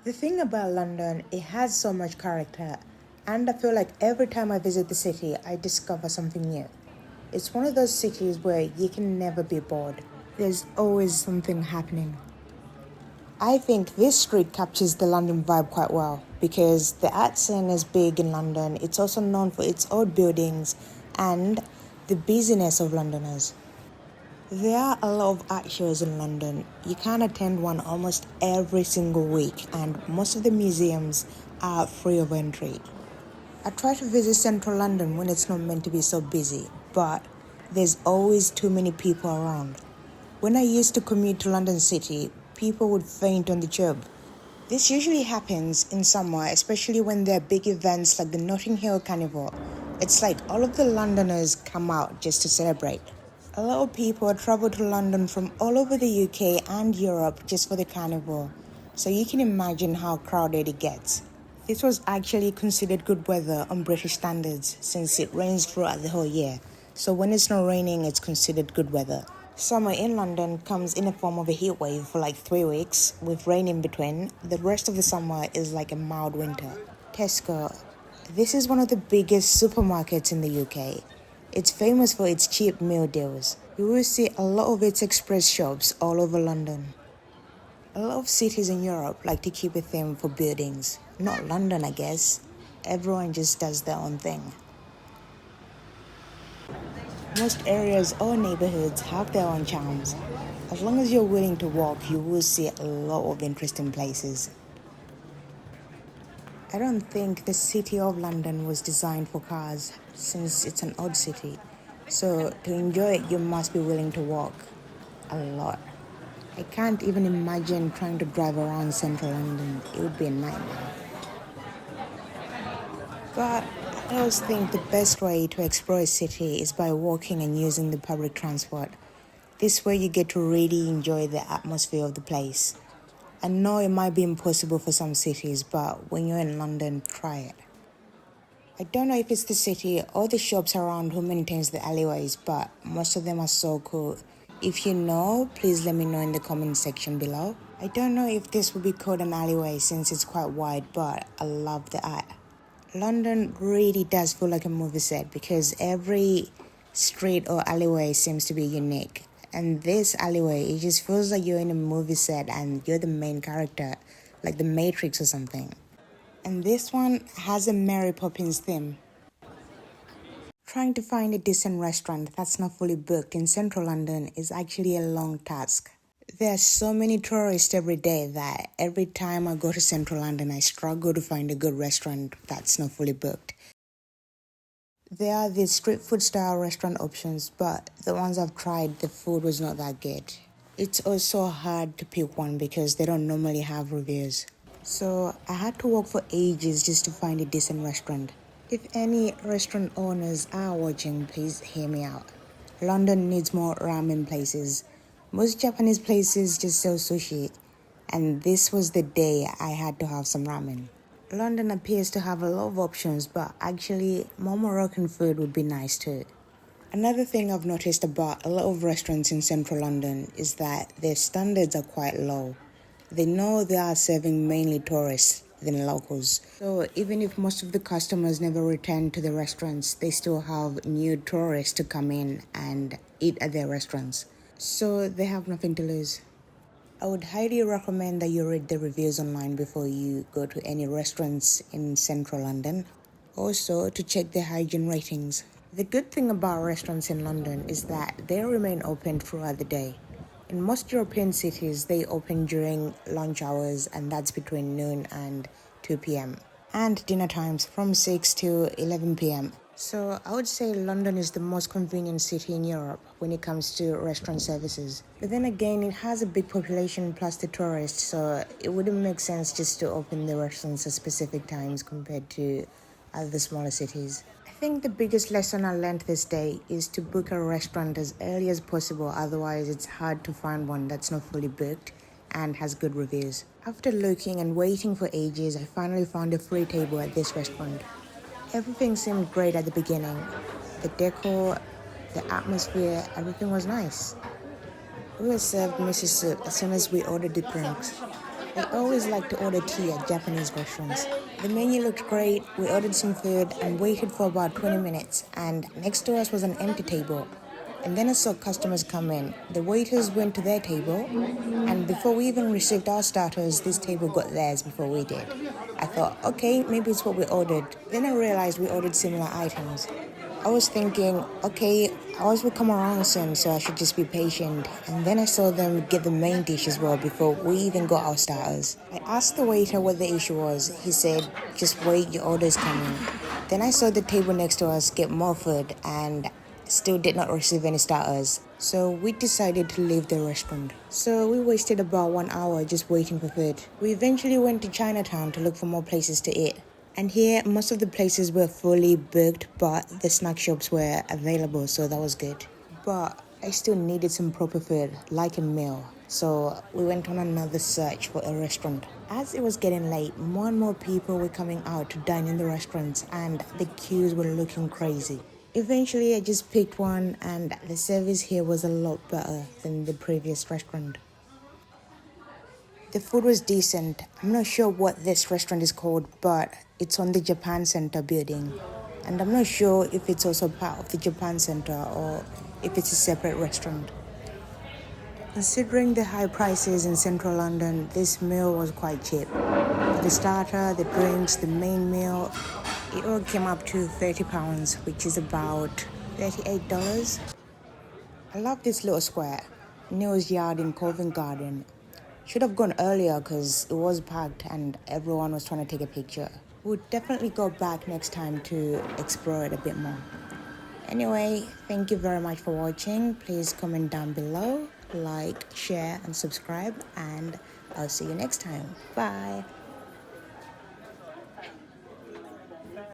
The thing about London, it has so much character, and I feel like every time I visit the city, I discover something new. It's one of those cities where you can never be bored. There's always something happening. I think this street captures the London vibe quite well because the art scene is big in London. It's also known for its old buildings and the busyness of Londoners. There are a lot of art shows in London. You can attend one almost every single week, and most of the museums are free of entry. I try to visit central London when it's not meant to be so busy, but there's always too many people around. When I used to commute to London City, people would faint on the tube. This usually happens in summer, especially when there are big events like the Notting Hill Carnival. It's like all of the Londoners come out just to celebrate. A lot of people travel to London from all over the UK and Europe just for the carnival, so you can imagine how crowded it gets. This was actually considered good weather on British standards since it rains throughout the whole year, so when it's not raining, it's considered good weather. Summer in London comes in the form of a heat wave for like 3 weeks, with rain in between. The rest of the summer is like a mild winter. Tesco. This is one of the biggest supermarkets in the UK. It's famous for its cheap meal deals. You will see a lot of its express shops all over London. A lot of cities in Europe like to keep a theme for buildings. Not London, I guess. Everyone just does their own thing. Most areas or neighborhoods have their own charms. As long as you're willing to walk, you will see a lot of interesting places. I don't think the city of London was designed for cars since it's an odd city. So to enjoy it, you must be willing to walk a lot. I can't even imagine trying to drive around central London. It would be a nightmare. But I always think the best way to explore a city is by walking and using the public transport. This way you get to really enjoy the atmosphere of the place. I know it might be impossible for some cities, but when you're in London, try it. I don't know if it's the city or the shops around who maintains the alleyways, but most of them are so cool. If you know, please let me know in the comment section below. I don't know if this would be called an alleyway since it's quite wide, but I love the art. London really does feel like a movie set because every street or alleyway seems to be unique. And this alleyway, it just feels like you're in a movie set and you're the main character, like the Matrix or something. And this one has a Mary Poppins theme. Trying to find a decent restaurant that's not fully booked in central London is actually a long task. There are so many tourists every day that every time I go to central London, I struggle to find a good restaurant that's not fully booked. There are these street food style restaurant options, but the ones I've tried, the food was not that good. It's also hard to pick one because they don't normally have reviews. So I had to walk for ages just to find a decent restaurant. If any restaurant owners are watching, please hear me out. London needs more ramen places. Most Japanese places just sell sushi, and this was the day I had to have some ramen. London appears to have a lot of options, but actually more Moroccan food would be nice too. Another thing I've noticed about a lot of restaurants in central London is that their standards are quite low. They know they are serving mainly tourists than locals. So even if most of the customers never return to the restaurants, they still have new tourists to come in and eat at their restaurants. So they have nothing to lose. I would highly recommend that you read the reviews online before you go to any restaurants in central London. Also, to check the hygiene ratings. The good thing about restaurants in London is that they remain open throughout the day. In most European cities, they open during lunch hours, and that's between noon and 2 p.m. And dinner times from 6 to 11 p.m. So I would say London is the most convenient city in Europe when it comes to restaurant services. But then again, it has a big population plus the tourists, so it wouldn't make sense just to open the restaurants at specific times compared to other smaller cities. I think the biggest lesson I learned this day is to book a restaurant as early as possible, otherwise it's hard to find one that's not fully booked and has good reviews. After looking and waiting for ages, I finally found a free table at this restaurant. Everything seemed great at the beginning. The decor, the atmosphere, everything was nice. We were served miso soup as soon as we ordered the drinks. I always like to order tea at Japanese restaurants. The menu looked great, we ordered some food and waited for about 20 minutes, and next to us was an empty table. And then I saw customers come in. The waiters went to their table, and before we even received our starters, this table got theirs before we did. I thought, okay, maybe it's what we ordered. Then I realized we ordered similar items. I was thinking, okay, ours will come around soon, so I should just be patient. And then I saw them get the main dish as well before we even got our starters. I asked the waiter what the issue was. He said, just wait, your order's coming. Then I saw the table next to us get more food and still did not receive any starters. So we decided to leave the restaurant. So we wasted about 1 hour just waiting for food. We eventually went to Chinatown to look for more places to eat. And here, most of the places were fully booked, but the snack shops were available, so that was good. But I still needed some proper food, like a meal. So we went on another search for a restaurant. As it was getting late, more and more people were coming out to dine in the restaurants, and the queues were looking crazy. Eventually, I just picked one, and the service here was a lot better than the previous restaurant. The food was decent. I'm not sure what this restaurant is called, but it's on the Japan Center building. And I'm not sure if it's also part of the Japan Center or if it's a separate restaurant. Considering the high prices in central London, this meal was quite cheap. The starter, the drinks, the main meal, it all came up to £30, which is about $38. I love this little square, Neil's Yard in Covent Garden. Should have gone earlier because it was packed and everyone was trying to take a picture. We'll definitely go back next time to explore it a bit more. Anyway, thank you very much for watching. Please comment down below, like, share and subscribe, and I'll see you next time. Bye.